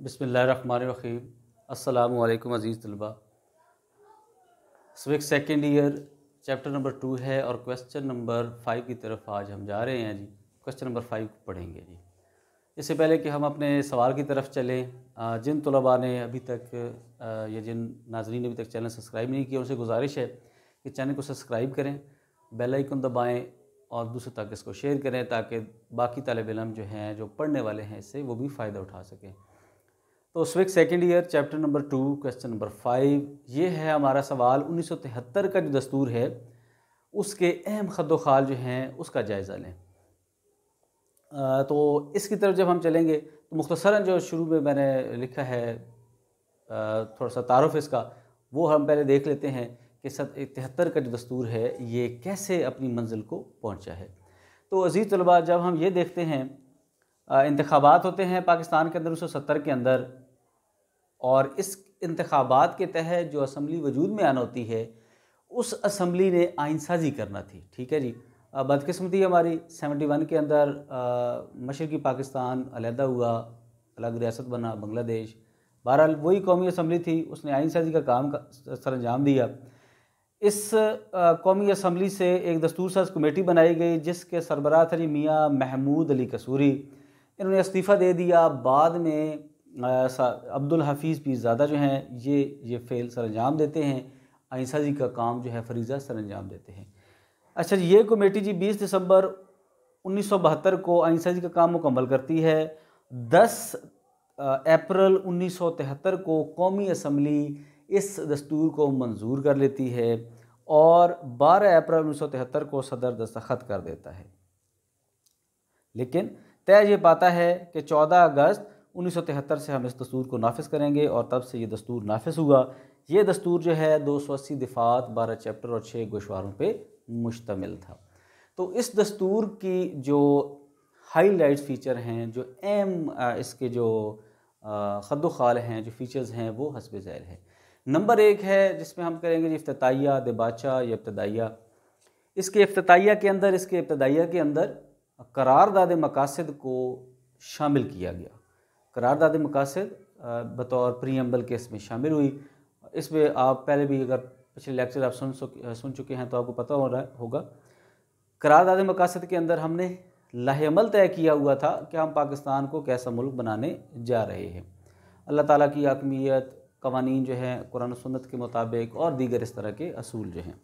बिस्मिल्लाहिर्रहमानिर्रहीम। अस्सलामु अलैकुम अज़ीज़ तलबा। स्विक सेकेंड ईयर चैप्टर नंबर 2 है और क्वेश्चन नंबर 5 की तरफ आज हम जा रहे हैं जी। क्वेश्चन नंबर 5 पढ़ेंगे जी। इससे पहले कि हम अपने सवाल की तरफ चलें, जिन तलबा ने अभी तक या जिन नाज़रीन ने अभी तक चैनल सब्सक्राइब नहीं किया, उनसे गुजारिश है कि चैनल को सब्सक्राइब करें, बेल आइकन दबाएँ और दूसरों तक इसको शेयर करें ताकि बाकी तालिब इल्म जो हैं, जो पढ़ने वाले हैं, इससे वो भी फ़ायदा उठा सकें। तो स्विक second year chapter number 2 question number 5 ये है हमारा सवाल। 1973 का जो दस्तूर है उसके अहम खद्दो खाल जो हैं उसका जायज़ा लें। तो इसकी तरफ जब हम चलेंगे तो मुख्तसरन जो शुरू में मैंने लिखा है थोड़ा सा तारुफ इसका, वो हम पहले देख लेते हैं कि 73 का जो दस्तूर है ये कैसे अपनी मंजिल को पहुँचा है। तो अज़ीज़ तलबा, जब हम ये देखते हैं इंतखाबात होते हैं पाकिस्तान के अंदर 1970 के अंदर, और इस इंतखाबात के तहत जो असम्बली वजूद में आना होती है उस असम्बली ने आइन साजी करना थी। ठीक है जी। बदकिस्मती हमारी 71 के अंदर मशरक़ी पाकिस्तान अलहदा हुआ, अलग रियासत बना बांग्लादेश। बहरहाल वही कौमी असम्बली थी, उसने आइन साजी का काम सर अंजाम दिया। इस कौमी असम्बली से एक दस्तूर साज कमेटी बनाई गई जिसके सरबराह थे मियाँ महमूद अली कसूरी। इन्होंने इस्तीफ़ा दे दिया। बाद में अब्दुल हफीज़ पीरज़ादा जो हैं ये फ़ेल सर अंजाम देते हैं, आइन साजी का काम जो है फरीज़ा सर अंजाम देते हैं। अच्छा जी, ये कमेटी जी 20 दिसंबर 1972 को आइन साजी का काम मुकम्मल करती है। 10 अप्रैल 1973 को कौमी असम्बली इस दस्तूर को मंजूर कर लेती है और 12 अप्रैल 1973 को सदर दस्तखत कर देता है। लेकिन तय ये पाता है कि 14 अगस्त 1973 से हम इस दस्तूर को नाफिज करेंगे और तब से ये दस्तूर नाफिज हुआ। ये दस्तूर जो है 280 दिफात, 12 चैप्टर और 6 गोशवारों पे मुश्तमिल था। तो इस दस्तूर की जो हाईलाइट फ़ीचर हैं, जो अहम इसके जो खद्दो खाल हैं, जो फ़ीचर्स हैं, वो हस्ब ज़ैल है। नंबर 1 है जिसमें हम करेंगे जी इफ्तिताइया, दिबाचा या इब्तदाइया। इसके इफ्तिताइया के अंदर करारदाद मकासद को शामिल किया गया। करारदाद मकासद बतौर प्रीएम्बल के इसमें शामिल हुई। इसमें आप पहले भी अगर पिछले लेक्चर आप सुन चुके हैं तो आपको पता हो रहा होगा। करारदाद मकासद के अंदर हमने लाहे अमल तय किया हुआ था कि हम पाकिस्तान को कैसा मुल्क बनाने जा रहे हैं। अल्लाह ताला की हकमियत, कवानीन जो हैं कुरान और सुन्नत के मुताबिक और दीगर इस तरह के असूल जो हैं।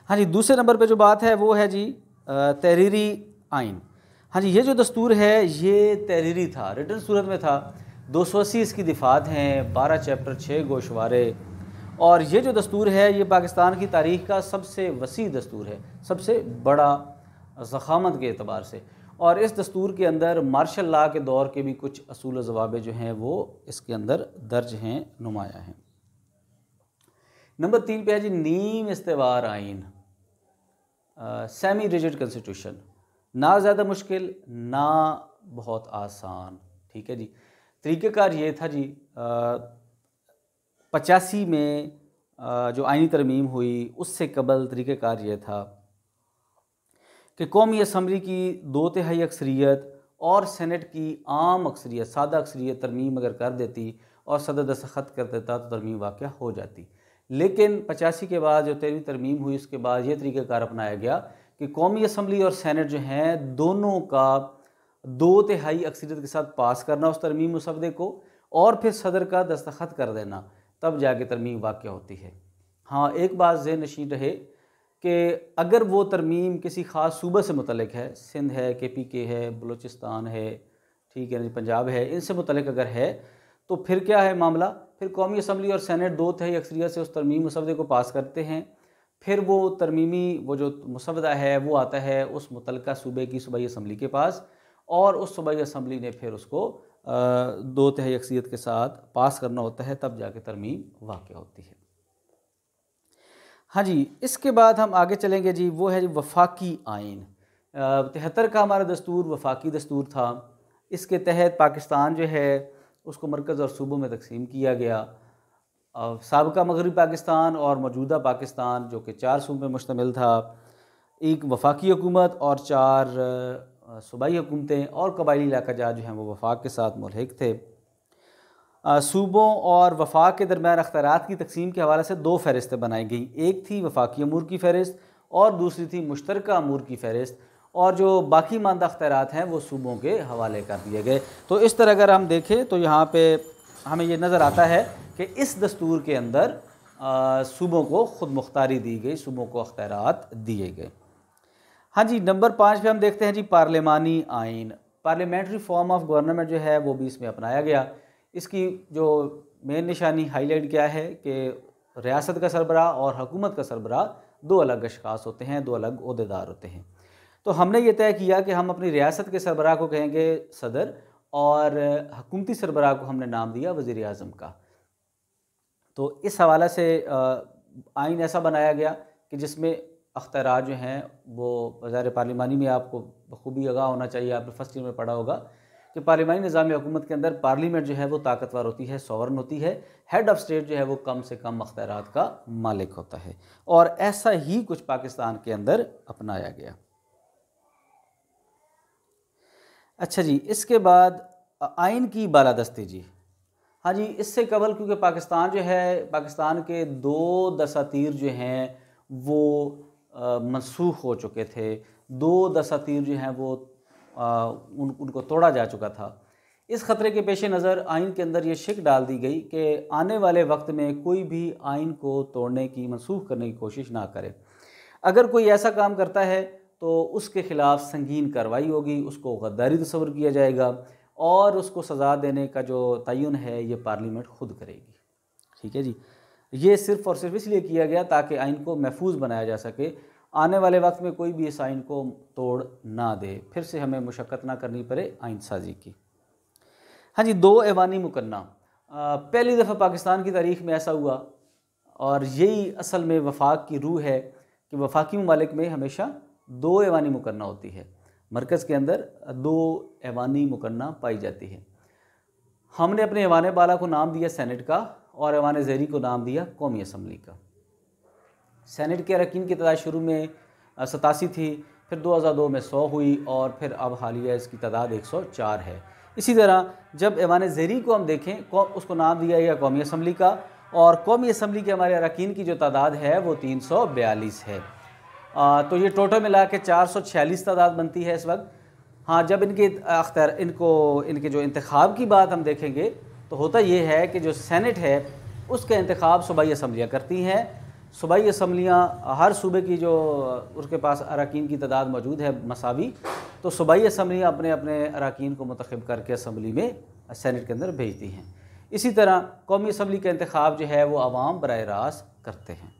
हाँ जी, दूसरे नंबर पे जो बात है वो है जी तहरीरी आइन। हाँ जी, ये जो दस्तूर है ये तहरीरी था, रिटन सूरत में था। 280 इसकी दिफात हैं, 12 चैप्टर, 6 गोशवारे। और ये जो दस्तूर है ये पाकिस्तान की तारीख़ का सबसे वसी दस्तूर है, सबसे बड़ा ज़ख़ामत के एतबार से। और इस दस्तूर के अंदर मार्शल लॉ के दौर के भी कुछ असूल व ज़वाबित जो हैं वो इसके अंदर दर्ज हैं, नुमाया हैं। नंबर 3 पे है जी नीम इस्तेवार आइन, सेमी रिजिड कॉन्स्टिट्यूशन। ना ज़्यादा मुश्किल ना बहुत आसान। ठीक है जी। तरीक़ेकार ये था जी 85 में जो आइनी तरमीम हुई उससे कबल तरीक़ेकार ये था कि कौमी असम्बली की 2/3 अक्सरियत और सेनेट की आम अक्सरियत, सादा अक्सरियत तरमीम अगर कर देती और सदर दस्तखत कर देता तो तरमीम वाक़या हो जाती। लेकिन 85 के बाद जो 13वीं तरमीम हुई उसके बाद ये तरीक़ेकार अपनाया गया कि कौमी असम्बली और सेनेट जो हैं दोनों का 2/3 अक्सरियत के साथ पास करना उस तरमीम मुसवदे को और फिर सदर का दस्तखत कर देना, तब जाके तरमीम वाक़या होती है। हाँ, एक बात ज़हन नशीन रहे कि अगर वो तरमीम किसी ख़ास सूबे से मुतल्लिक है, सिंध है, KPK है, बलूचिस्तान है, ठीक है, पंजाब है, इनसे मुतल्लिक अगर है तो फिर क्या है मामला, फिर कौमी असम्बली और सेनेट 2/3 अक्सरियत से उस तरमीम मुसवदे को पास करते हैं। फिर वो तरमीमी वो जो मुसवदा है वो आता है उस मुतल्लिका सूबे की सूबाई असम्बली के पास और उस सूबाई असम्बली ने फिर उसको 2/3 अक्सरियत के साथ पास करना होता है, तब जाके तरमीम वाक़या होती है। हाँ जी, इसके बाद हम आगे चलेंगे जी, वो है जी वफाकी आइन। 73 का हमारा दस्तूर वफाकी दस्तूर था। इसके तहत पाकिस्तान जो है उसको मरकज़ और सूबों में तकसीम किया गया। साबका मगरबी पाकिस्तान और मौजूदा पाकिस्तान जो कि 4 सूबों में मुश्तमिल था, एक वफाकी हुकूमत और 4 सूबाई हुकूमतें और कबायली इलाका जो हैं वो वफाक के साथ मुल्हिक थे। सूबों और वफाक के दरमियान अख्तियारात की तकसीम के हवाले से दो फ़हरिस्तें बनाई गई। एक थी वफाकी अमूर की फ़हरिस्त और दूसरी थी मुश्तरका अमूर की फ़हरिस्त, और जो बाकी मानदा अख्तियारात हैं वो सूबों के हवाले कर दिए गए। तो इस तरह अगर हम देखें तो यहाँ पे हमें ये नज़र आता है कि इस दस्तूर के अंदर सूबों को खुद मुख्तारी दी गई, सूबों को अख्तियारात दिए गए। हाँ जी, नंबर 5 पे हम देखते हैं जी पार्लिमानी आइन। पार्लियामेंट्री फॉर्म ऑफ गवर्नमेंट जो है वो भी इसमें अपनाया गया। इसकी जो मेन निशानी हाईलाइट क्या है कि रियासत का सरबराह और हुकूमत का सरबराह दो अलग अशखास होते हैं, दो अलग ओहदेदार होते हैं। तो हमने ये तय किया कि हम अपनी रियासत के सरबराह को कहेंगे सदर, और हुकूमती सरबराह को हमने नाम दिया वज़ीर आज़म का। तो इस हवाले से आइन ऐसा बनाया गया कि जिसमें अख्तियारात जो हैं वो वज़ार पार्लिमानी में, आपको बखूबी आगाह होना चाहिए, आपने फर्स्ट ईयर में पढ़ा होगा कि पार्लिमानी निज़ाम हुकूमत के अंदर पार्लियामेंट जो है वो ताकतवर होती है, सॉवरन होती है। हेड ऑफ स्टेट जो है वो कम से कम अख्तियारात का मालिक होता है, और ऐसा ही कुछ पाकिस्तान के अंदर अपनाया गया। अच्छा जी, इसके बाद आइन की बालादस्ती जी। हाँ जी, इससे कबल क्योंकि पाकिस्तान जो है, पाकिस्तान के दो दसातीर जो हैं वो मनसूख हो चुके थे। दो दसातीर जो हैं वो उनको तोड़ा जा चुका था। इस ख़तरे के पेश नज़र आइन के अंदर ये शिक डाल दी गई कि आने वाले वक्त में कोई भी आइन को तोड़ने की, मनसूख करने की कोशिश ना करे। अगर कोई ऐसा काम करता है तो उसके ख़िलाफ़ संगीन कार्रवाई होगी, उसको गद्दारी तस्वर किया जाएगा, और उसको सज़ा देने का जो तयन है ये पार्लियामेंट खुद करेगी। ठीक है जी, ये सिर्फ़ और सिर्फ इसलिए किया गया ताकि आइन को महफूज बनाया जा सके, आने वाले वक्त में कोई भी इस आइन को तोड़ ना दे, फिर से हमें मुशक्क़त ना करनी पड़े आइन साजी की। हाँ जी, दो ऐवानी मुकन्ना। पहली दफ़ा पाकिस्तान की तारीख़ में ऐसा हुआ, और यही असल में वफाक की रूह है कि वफाकी ममालिक में हमेशा दो ऐवानी मुकन्ना होती है। मरकज़ के अंदर दो ऐवानी मुकन्ना पाई जाती है। हमने अपने ऐवान बाला को नाम दिया सेनेट का, और ऐवान ज़ेरी को नाम दिया कौमी असम्बली का। सेनेट के अरकान की तादाद शुरू में 87 थी, फिर 2002 में 100 हुई, और फिर अब हालिया इसकी तादाद 104 है। इसी तरह जब ऐवान ज़ेरी को हम देखें, उसको नाम दिया गया कौमी असम्बली का, और कौमी असम्बली के हमारे अरकान की जो तादाद है वो 342 है। तो ये टोटल मिला के 446 तादाद बनती है इस वक्त। हाँ, जब इनके जो इंतखाब की बात हम देखेंगे तो होता ये है कि जो सेनेट है उसका इंतखाब सूबाई असम्बलियाँ करती हैं। सूबाई असम्बलियाँ हर सूबे की जो उसके पास अरकान की तादाद मौजूद है मसावी, तो सूबाई असम्बलियाँ अपने अपने अरकान को मुंतखब करके असम्बली में, सेनेट के अंदर भेजती हैं। इसी तरह कौमी असम्बली का इंतखाब जो है वो अवाम बराह रास्त करते हैं।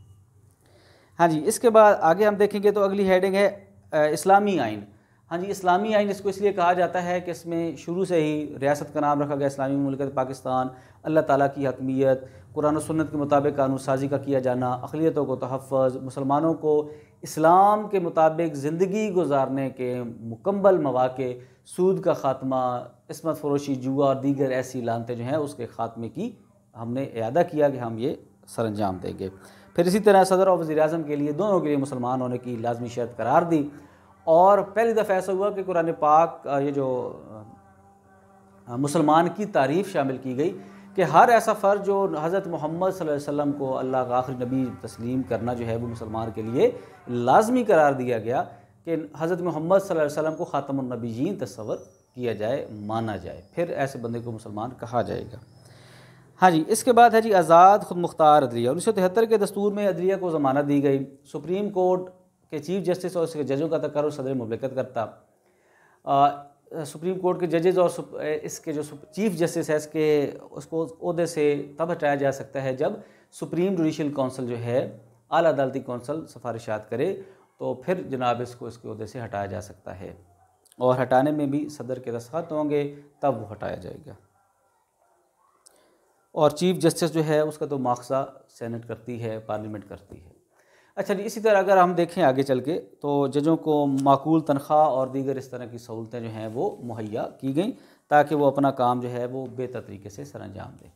हाँ जी, इसके बाद आगे हम देखेंगे तो अगली हेडिंग है इस्लामी आइन। हाँ जी, इस्लामी आइन इसको इसलिए कहा जाता है कि इसमें शुरू से ही रियासत का नाम रखा गया इस्लामी मुल्कत पाकिस्तान, अल्लाह ताला की हकमियत, कुरान और सुन्नत के मुताबिक कानून साजी का किया जाना, अक़लियतों को तहफ़्फ़ुज़, मुसलमानों को इस्लाम के मुताबिक ज़िंदगी गुजारने के मुकम्मल मौक़े, सूद का ख़ात्मा, इस्मत फ़रोशी, जुआ और दीगर ऐसी लानतें जो हैं उसके ख़ात्मे की हमने इरादा किया कि हम ये सरअंजाम देंगे। फिर इसी तरह सदर और वज़ीर आज़म के लिए, दोनों के लिए मुसलमान होने की लाजमी शर्त करार दी, और पहली दफ़ा ऐसा हुआ कि कुरान पाक ये जो मुसलमान की तारीफ़ शामिल की गई कि हर ऐसा फ़र्ज जो हज़रत मोहम्मद सल्लल्लाहु अलैहि वसल्लम को अल्लाह का आखिरी नबी तस्लीम करना जो है वो मुसलमान के लिए लाजमी करार दिया गया कि हज़रत मोहम्मद सल्लल्लाहु अलैहि वसल्लम को ख़ातमुन नबीयीन तस्वर किया जाए, माना जाए, फिर ऐसे बंदे को मुसलमान कहा जाएगा। हाँ जी, इसके बाद है जी आज़ाद खुद मुख्तार अदलिया। 1973 के दस्तूर में अदलिया को ज़मानत दी गई। सुप्रीम कोर्ट के चीफ जस्टिस और उसके जजों का तकर्रुर सदर मुमलिकत करता। सुप्रीम कोर्ट के जजेज़ और इसके जो चीफ जस्टिस है उसको ओहदे से तब हटाया जा सकता है जब सुप्रीम जुडिशल काउंसिल जो है, आला अदालती काउंसिल सिफारिशात करे, तो फिर जनाब इसको इसके ओहदे से हटाया जा सकता है, और हटाने में भी सदर के दस्तखत होंगे तब वो हटाया जाएगा। और चीफ जस्टिस जो है उसका तो मुआखज़ा सेनेट करती है, पार्लियामेंट करती है। अच्छा जी, इसी तरह अगर हम देखें आगे चल के तो जजों को माकूल तनख्वाह और दीगर इस तरह की सहूलतें जो हैं वो मुहैया की गई ताकि वो अपना काम जो है वो बेहतर तरीके से सरअंजाम दें।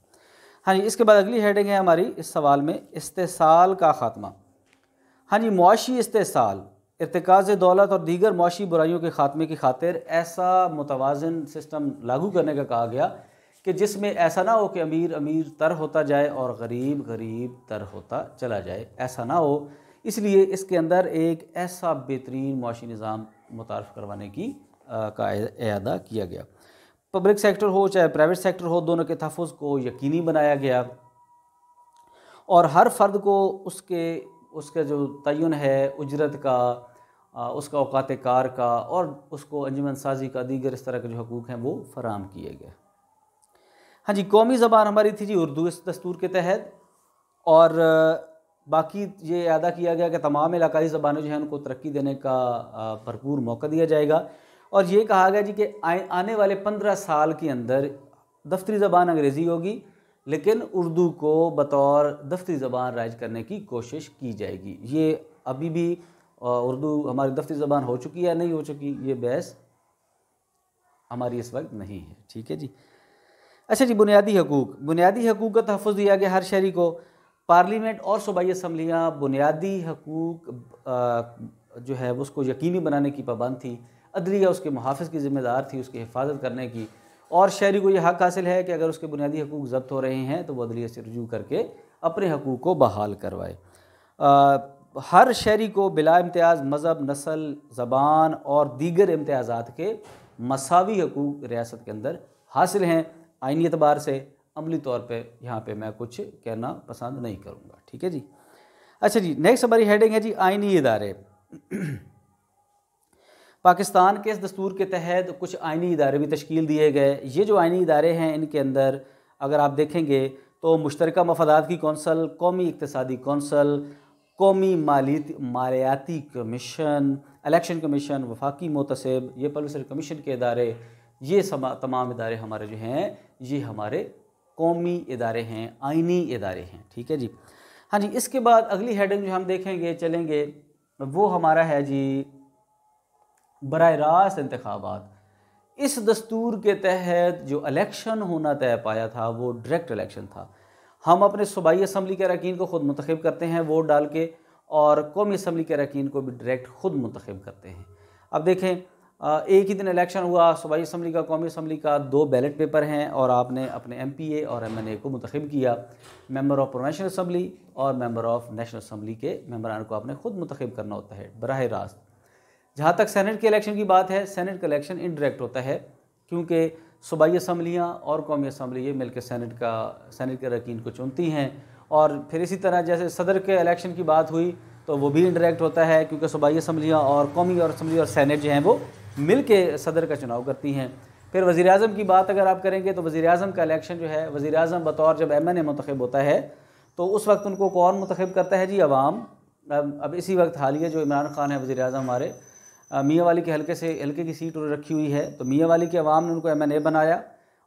हाँ जी, इसके बाद अगली हेडिंग है हमारी इस सवाल में इस्तेसाल का ख़ात्मा। हाँ जी, मुआशी इस्तेसाल, इर्तिकाज़ दौलत और दीगर मुआशी बुराइयों के ख़ात्मे की खातिर ऐसा मुतवाज़न सिस्टम लागू करने का कहा गया कि जिसमें ऐसा ना हो कि अमीर अमीर तर होता जाए और गरीब गरीब तर होता चला जाए, ऐसा ना हो। इसलिए इसके अंदर एक ऐसा बेहतरीन मुआशी निज़ाम मुतारफ़ करवाने की का इरादा किया गया। पब्लिक सेक्टर हो चाहे प्राइवेट सेक्टर हो, दोनों के तहफ़्फ़ुज़ को यकीनी बनाया गया और हर फ़र्द को उसके जो तयन है उजरत का, उसका औकात कार का और उसको अंजुमन साजी का, दीगर इस तरह के जो हकूक़ हैं वो फ़राहम किए गए। हाँ जी, कौमी ज़बान हमारी थी जी उर्दू इस दस्तूर के तहत, और बाकी ये अदा किया गया कि तमाम इलाकाई ज़बानें जो हैं उनको तरक्की देने का भरपूर मौका दिया जाएगा। और ये कहा गया जी कि आने वाले 15 साल के अंदर दफ्तरी ज़बान अंग्रेज़ी होगी, लेकिन उर्दू को बतौर दफ्तरी ज़बान राइज करने की कोशिश की जाएगी। ये अभी भी उर्दू हमारी दफ्तरी ज़बान हो चुकी है नहीं हो चुकी, ये बहस हमारी इस वक्त नहीं है। ठीक है जी। अच्छा जी, बुनियादी हकूक़ का तहफ़्फ़ुज़ दिया गया हर शहरी को। पार्लियामेंट और सूबाई असम्बलियाँ बुनियादी हकूक़ जो है उसको यकीनी बनाने की पाबंद थी। अदलिया उसके मुहाफ़िज़ की ज़िम्मेदार थी, उसकी हिफाजत करने की, और शहरी को यह हक़ हासिल है कि अगर उसके बुनियादी हकूक़ ज़ब्त हो रहे हैं तो वो अदलिया से रुजू करके अपने हकूक़ को बहाल करवाए। हर शहरी को बिला इम्तियाज़ मज़हब, नस्ल, ज़बान और दीगर इम्तियाज़ात के मसावी हकूक़ रियासत के अंदर हासिल हैं। आइनी एतबार से अमली तौर पे यहाँ पे मैं कुछ कहना पसंद नहीं करूँगा। ठीक है जी। अच्छा जी, नेक्स्ट हमारी हेडिंग है जी आइनी इदारे। पाकिस्तान के इस दस्तूर के तहत कुछ आइनी इदारे भी तश्कील दिए गए। ये जो आइनी इदारे हैं इनके अंदर अगर आप देखेंगे तो मुश्तरका मफादात की कौंसल, कौमी इक़्तिसादी कौंसल, कौमी मालियाती कमीशन, इलेक्शन कमीशन, वफाकी मोतसिब, ये पब्लिक सर्विस कमीशन के इदारे, ये तमाम इदारे हमारे जो हैं ये हमारे कौमी इदारे हैं, आइनी इदारे हैं। ठीक है जी। हाँ जी, इसके बाद अगली हेडिंग जो हम देखेंगे चलेंगे वो हमारा है जी बराह रास्त इंतखाबात। इस दस्तूर के तहत जो इलेक्शन होना तय पाया था वो डायरेक्ट इलेक्शन था। हम अपने सूबाई असम्बली के अरकान को ख़ुद मुंतखब करते हैं वोट डाल के, और कौमी असम्बली के अरकान को भी डायरेक्ट ख़ुद मुंतखब करते हैं। अब देखें, एक ही दिन इलेक्शन हुआ सूबाई असम्बली का, कौमी असम्बली का, 2 बैलेट पेपर हैं और आपने अपने MPA और MNA को मुंतखब किया। मेंबर ऑफ प्रोविंशियल असम्बली और मेंबर ऑफ नेशनल असम्बली के मेंबरान को आपने ख़ुद मुंतखब करना होता है बराह रास्त। जहाँ तक सेनेट के इलेक्शन की बात है, सेनेट का इलेक्शन इनडायरेक्ट होता है, क्योंकि सूबाई असम्बलियाँ और कौमी असम्बली ये मिलकर सेनेट के अरकान को चुनती हैं। और फिर इसी तरह जैसे सदर के इलेक्शन की बात हुई तो वो भी इनडायरेक्ट होता है, क्योंकि सूबाई असम्बलियाँ और कौमी और असम्बली और सेनेट जो हैं वो मिल के सदर का चुनाव करती हैं। फिर वज़ीर आज़म की बात अगर आप करेंगे तो वज़ीर आज़म का इलेक्शन जो है, वज़ीर आज़म बतौर जब MNA मुंतखब होता है तो उस वक्त उनको कौन मुंतखब करता है जी? अवाम। अब इसी वक्त हालिया जो इमरान खान है वज़ीर आज़म हमारे, मियाँ वाली के हल्के की सीट रखी हुई है, तो मियाँ वाली के अवाम ने उनको MNA बनाया,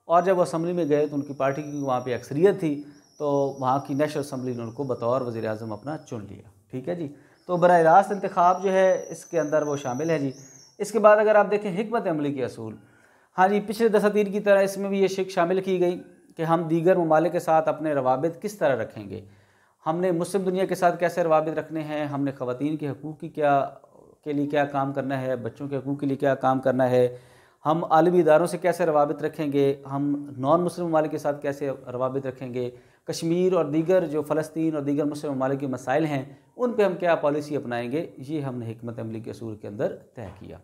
और जब वो असम्बली में गए तो उनकी पार्टी की वहाँ पे अक्सरियत थी, तो वहाँ की नेशनल असम्बली ने उनको बतौर वज़ीर आज़म अपना चुन लिया। ठीक है जी। तो बराह रास्त इंतखाब जो है इसके अंदर वो शामिल है जी। इसके बाद अगर आप देखें हिकमत अमली के असूल, हाँ जी, पिछले दसातीर की तरह इसमें भी ये शिक शामिल की गई कि हम दीगर ममालिक के साथ अपने रवाबित किस तरह रखेंगे, हमने मुस्लिम दुनिया के साथ कैसे रवाबित रखने हैं, हमने ख़वातीन के हकूक़ के लिए क्या काम करना है, बच्चों के हकूक़ के लिए क्या काम करना है, हम आलमी इदारों से कैसे रवाबित रखेंगे, हम नॉन मुस्लिम ममालिक के साथ कैसे रवाबित रखेंगे, कश्मीर और दीगर जो फ़लस्तीन और दीगर मुस्लिम ममालिक के मसाइल हैं उन पर हम क्या पॉलिसी अपनाएंगे, ये हमने हिकमत अमली के असूल के अंदर तय किया।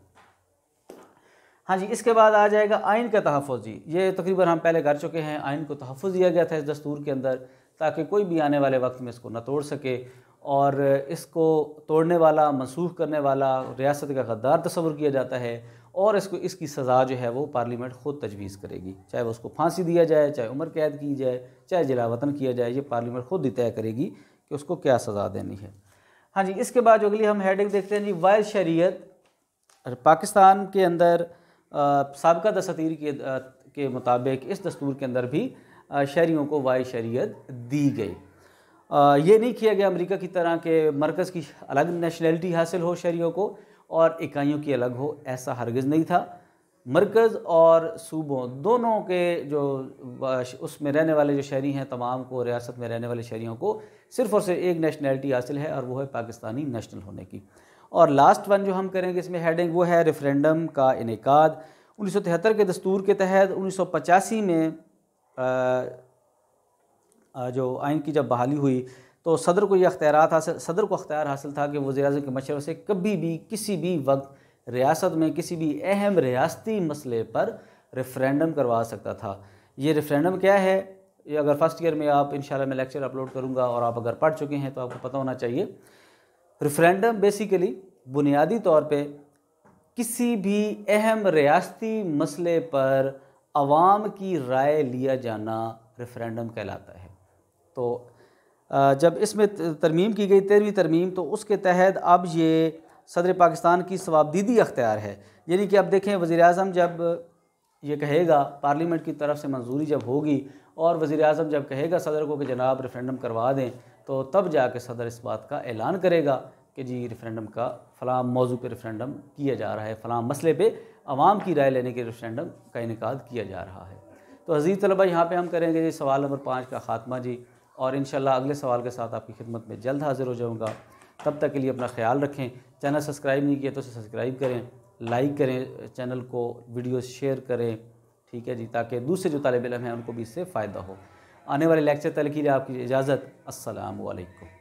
हाँ जी, इसके बाद आ जाएगा आइन का तहफ़्फ़ुज़ जी। ये तकरीबन हम पहले कर चुके हैं। आइन को तहफ़्फ़ुज़ दिया गया था इस दस्तूर के अंदर ताकि कोई भी आने वाले वक्त में इसको न तोड़ सके, और इसको तोड़ने वाला, मनसूख करने वाला रियासत का गद्दार तस्वुर किया जाता है, और इसकी सज़ा जो है वो पार्लियामेंट ख़ुद तजवीज़ करेगी। चाहे वो उसको फांसी दिया जाए, चाहे उम्र कैद की जाए, चाहे जिला वतन किया जाए, ये पार्लियामेंट ख़ुद ही तय करेगी कि उसको क्या सज़ा देनी है। हाँ जी, इसके बाद जो अगली हम हेडिंग देखते हैं जी वाइल शरीयत। पाकिस्तान के अंदर साबिक़ा दसातीर के मुताबिक इस दस्तूर के अंदर भी शहरियों को वाइल शरीयत दी गई। ये नहीं किया गया अमेरिका की तरह के मरकज़ की अलग नेशनैलिटी हासिल हो शहरियों को और इकाइयों की अलग हो, ऐसा हरगिज़ नहीं था। मरकज़ और सूबों दोनों के जो उसमें रहने वाले जो शहरी हैं, तमाम को, रियासत में रहने वाले शहरियों को सिर्फ़ और सिर्फ एक नेशनैलिटी हासिल है, और वो है पाकिस्तानी नेशनल होने की। और लास्ट वन जो हम करेंगे इसमें हेडिंग वो है रेफरेंडम का इनेकाद। 1973 के दस्तूर के तहत 1985 में जो आइन की जब बहाली हुई तो सदर को अख्तियार हासिल था कि वज़ीर-ए-आज़म के मशवरे से कभी भी किसी भी वक्त रियासत में किसी भी अहम रियासती मसले पर रेफ़रेंडम करवा सकता था। ये रेफ़रेंडम क्या है, ये अगर फर्स्ट ईयर में आप इंशाल्लाह मैं लेक्चर अपलोड करूँगा और आप अगर पढ़ चुके हैं तो आपको पता होना चाहिए। रेफ़रेंडम बेसिकली बुनियादी तौर पे किसी भी अहम रियासती मसले पर अवाम की राय लिया जाना रेफ़रेंडम कहलाता है। तो जब इसमें तरमीम की गई 13वीं तरमीम, तो उसके तहत अब ये सदर पाकिस्तान की सवाबदीदी अख्तियार है। यानी कि अब देखें, वज़ीर-ए-आज़म जब ये कहेगा, पार्लियामेंट की तरफ से मंजूरी जब होगी और वज़ीर-ए-आज़म जब कहेगा सदर को कि जनाब रेफ़रेंडम करवा दें, तो तब जाके सदर इस बात का ऐलान करेगा कि जी रेफ़रेंडम का फ़लाँ मौजू पे रेफ़रेंडम किया जा रहा है, फ़लाँ मसले पे अवाम की राय लेने के रेफ़रेंडम का इनेकाद किया जा रहा है। तो अज़ीज़ तलबा, यहाँ पे हम करेंगे जी सवाल नंबर 5 का ख़ात्मा जी, और इंशाल्लाह अगले सवाल के साथ आपकी खिदमत में जल्द हाज़िर हो जाऊँगा। तब तक के लिए अपना ख्याल रखें। चैनल सब्सक्राइब नहीं किया तो सब्सक्राइब करें, लाइक करें चैनल को, वीडियो शेयर करें, ठीक है जी, ताकि दूसरे जो तालिब इल्म हैं उनको भी इससे फ़ायदा हो। आने वाले लेक्चर तक के लिए आपकी इजाज़त। अस्सलामु अलैकुम।